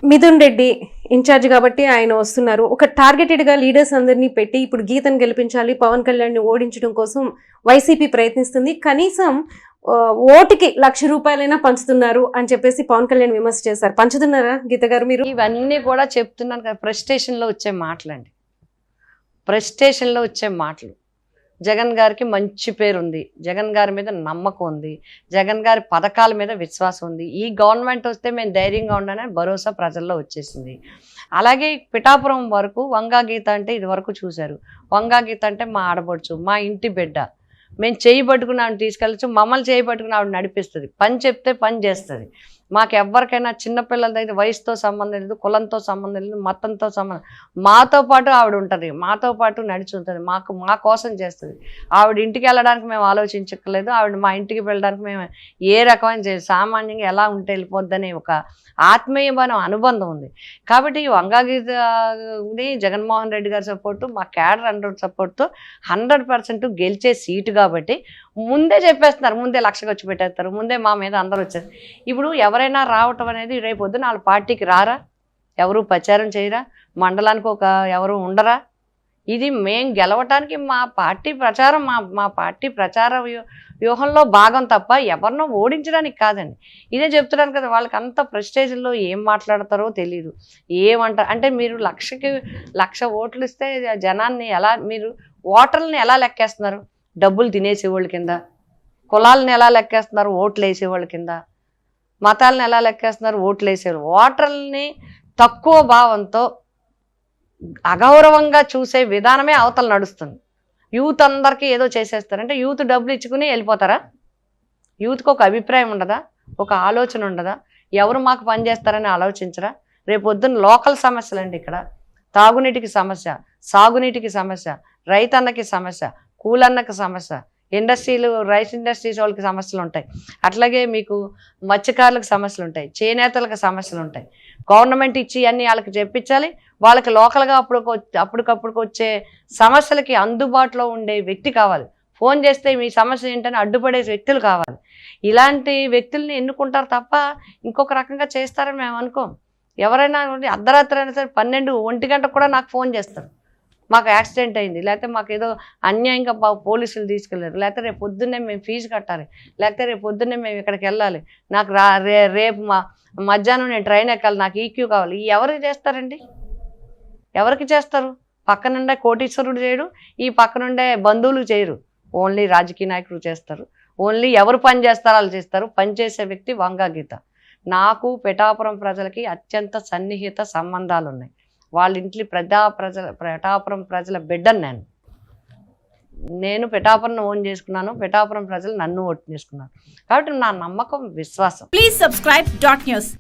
Mithun Reddy incharge కాబట్టి ఆయన వస్తున్నారు. ఒక టార్గెటెడ్ గా లీడర్స్ అందరినీ పెట్టి ఇప్పుడు గీతను గెలిపించాలి, పవన్ కళ్యాణ్ ని ఓడించడం కోసం వైసీపీ ప్రయత్నిస్తుంది. కనీసం ఓటుకి ₹1,00,000 పంచుతున్నారు అని చెప్పేసి పవన్ కళ్యాణ్ విమర్శ చేశారు. పంచుతున్నారా గీత గారు మీరు? ఇవన్నీ కూడా చెప్తున్నాను కదా, ప్రెస్టేషన్లో వచ్చే మాటలండి. ప్రెస్టేషన్లో వచ్చే మాటలు. జగన్ గారికి మంచి పేరు ఉంది, జగన్ గారి మీద నమ్మకం ఉంది, జగన్ గారి పథకాల మీద విశ్వాసం ఉంది. ఈ గవర్నమెంట్ వస్తే మేము ధైర్యంగా ఉండాలని భరోసా ప్రజల్లో వచ్చేసింది. అలాగే పిఠాపురం వరకు వంగా గీత అంటే ఇది వరకు చూశారు. వంగా గీత అంటే మా ఆడపడుచు, మా ఇంటి బిడ్డ. మేము చేయి పట్టుకుని ఆవిడ తీసుకెళ్ళచ్చు, మమ్మల్ని చేయి పట్టుకుని ఆవిడ నడిపిస్తుంది, పని చెప్తే పని చేస్తుంది. మాకు ఎవరికైనా చిన్నపిల్లల దగ్గర వయసుతో సంబంధం లేదు, కులంతో సంబంధం లేదు, మతంతో సంబంధం. మాతో పాటు ఆవిడ ఉంటుంది, మాతో పాటు నడిచి ఉంటుంది, మా కోసం చేస్తుంది. ఆవిడ ఇంటికి వెళ్ళడానికి మేము ఆలోచించక్కర్లేదు, ఆవిడ మా ఇంటికి వెళ్ళడానికి మేము ఏ రకమైన సామాన్యంగా ఎలా ఉంటే వెళ్ళిపోద్దని ఒక ఆత్మీయమైన అనుబంధం ఉంది. కాబట్టి ఈ వంగాగీతని జగన్మోహన్ రెడ్డి గారి సపోర్టు, మా క్యాడర్ 100 సపోర్ట్తో 100% గెలిచే సీటు కాబట్టి ముందే చెప్పేస్తున్నారు, ముందే 1,00,000 ఖర్చు పెట్టేస్తారు, ముందే మా మీద అందరూ వచ్చారు. ఇప్పుడు ఎవరైనా రావటం అనేది రేపు పొద్దున వాళ్ళ పార్టీకి రారా, ఎవరు ప్రచారం చేయరా, మండలానికి ఎవరు ఉండరా? ఇది మేం గెలవటానికి మా పార్టీ ప్రచారం, మా పార్టీ ప్రచార వ్యూహంలో భాగం తప్ప ఎవరినో ఓడించడానికి కాదండి. ఇదే చెప్తున్నాను కదా, వాళ్ళకి అంత ప్రెస్టేజ్లో ఏం మాట్లాడతారో తెలియదు, ఏమంటారు అంటే మీరు 1,00,000 ఓట్లు ఇస్తే జనాన్ని ఎలా, మీరు ఓటర్లని ఎలా లెక్కేస్తున్నారు? డబ్బులు తినేసేవాళ్ళ కింద, కులాలను ఎలా లెక్కేస్తున్నారు? ఓట్లు వేసేవాళ్ళ కింద, మతాలను ఎలా లెక్కేస్తున్నారు? ఓట్లు వేసేవాళ్ళు. ఓటర్లని తక్కువ భావంతో అగౌరవంగా చూసే విధానమే అవతల నడుస్తుంది. యూత్ అందరికీ ఏదో చేసేస్తారంటే యూత్ డబ్బులు ఇచ్చుకుని వెళ్ళిపోతారా? యూత్కి ఒక అభిప్రాయం ఉండదా, ఒక ఆలోచన ఉండదా? ఎవరు మాకు పని చేస్తారని ఆలోచించరా? రేపు పొద్దున్న లోకల్ సమస్యలండి. ఇక్కడ తాగునీటికి సమస్య, సాగునీటికి సమస్య, రైతన్నకి సమస్య, కూలన్నకి సమస్య, ఇండస్ట్రీలు, రైస్ ఇండస్ట్రీస్ వాళ్ళకి సమస్యలు ఉంటాయి, అట్లాగే మీకు మత్స్యకారులకు సమస్యలు ఉంటాయి, చేనేతలకు సమస్యలు ఉంటాయి. గవర్నమెంట్ ఇచ్చి అన్నీ వాళ్ళకి చెప్పించాలి. వాళ్ళకి లోకల్గా అప్పటికప్పుడు వచ్చే సమస్యలకి అందుబాటులో ఉండే వ్యక్తి కావాలి. ఫోన్ చేస్తే మీ సమస్య ఏంటని అడ్డుపడే వ్యక్తులు కావాలి. ఇలాంటి వ్యక్తుల్ని ఎన్నుకుంటారు తప్ప ఇంకొక రకంగా చేస్తారని మేము అనుకోం. ఎవరైనా అర్ధరాత్రి అయినా సరే 12, 1 గంటకు కూడా నాకు ఫోన్ చేస్తారు, మాకు యాక్సిడెంట్ అయింది, లేకపోతే మాకు ఏదో అన్యాయంగా పోలీసులు తీసుకెళ్ళారు, లేకపోతే రేపు పొద్దున్నే మేము ఫీజు కట్టాలి, లేకపోతే రేపు పొద్దున్నే మేము ఇక్కడికి వెళ్ళాలి, నాకు రేపు మధ్యాహ్నం నేను ట్రైన్ ఎక్కాలి, నాకు ఈక్యూ కావాలి. ఎవరికి చేస్తారండి? ఎవరికి చేస్తారు? పక్కనుండే కోటీశ్వరుడు చేయడు, ఈ పక్కనుండే బంధువులు చేయరు, ఓన్లీ రాజకీయ నాయకులు చేస్తారు. ఓన్లీ ఎవరు పని చేస్తారో వాళ్ళు చేస్తారు. పనిచేసే వ్యక్తి వంగా గీత. నాకు పిఠాపురం ప్రజలకి అత్యంత సన్నిహిత సంబంధాలు ఉన్నాయి. వాళ్ళ ఇంట్లో పిఠాపురం ప్రజల బిడ్డను నేను పిఠాపురం ఓన్ చేసుకున్నాను, పిఠాపురం ప్రజలు నన్ను ఓటు చేసుకున్నారు. కాబట్టి నా నమ్మకం, విశ్వాసం. Please subscribe .news.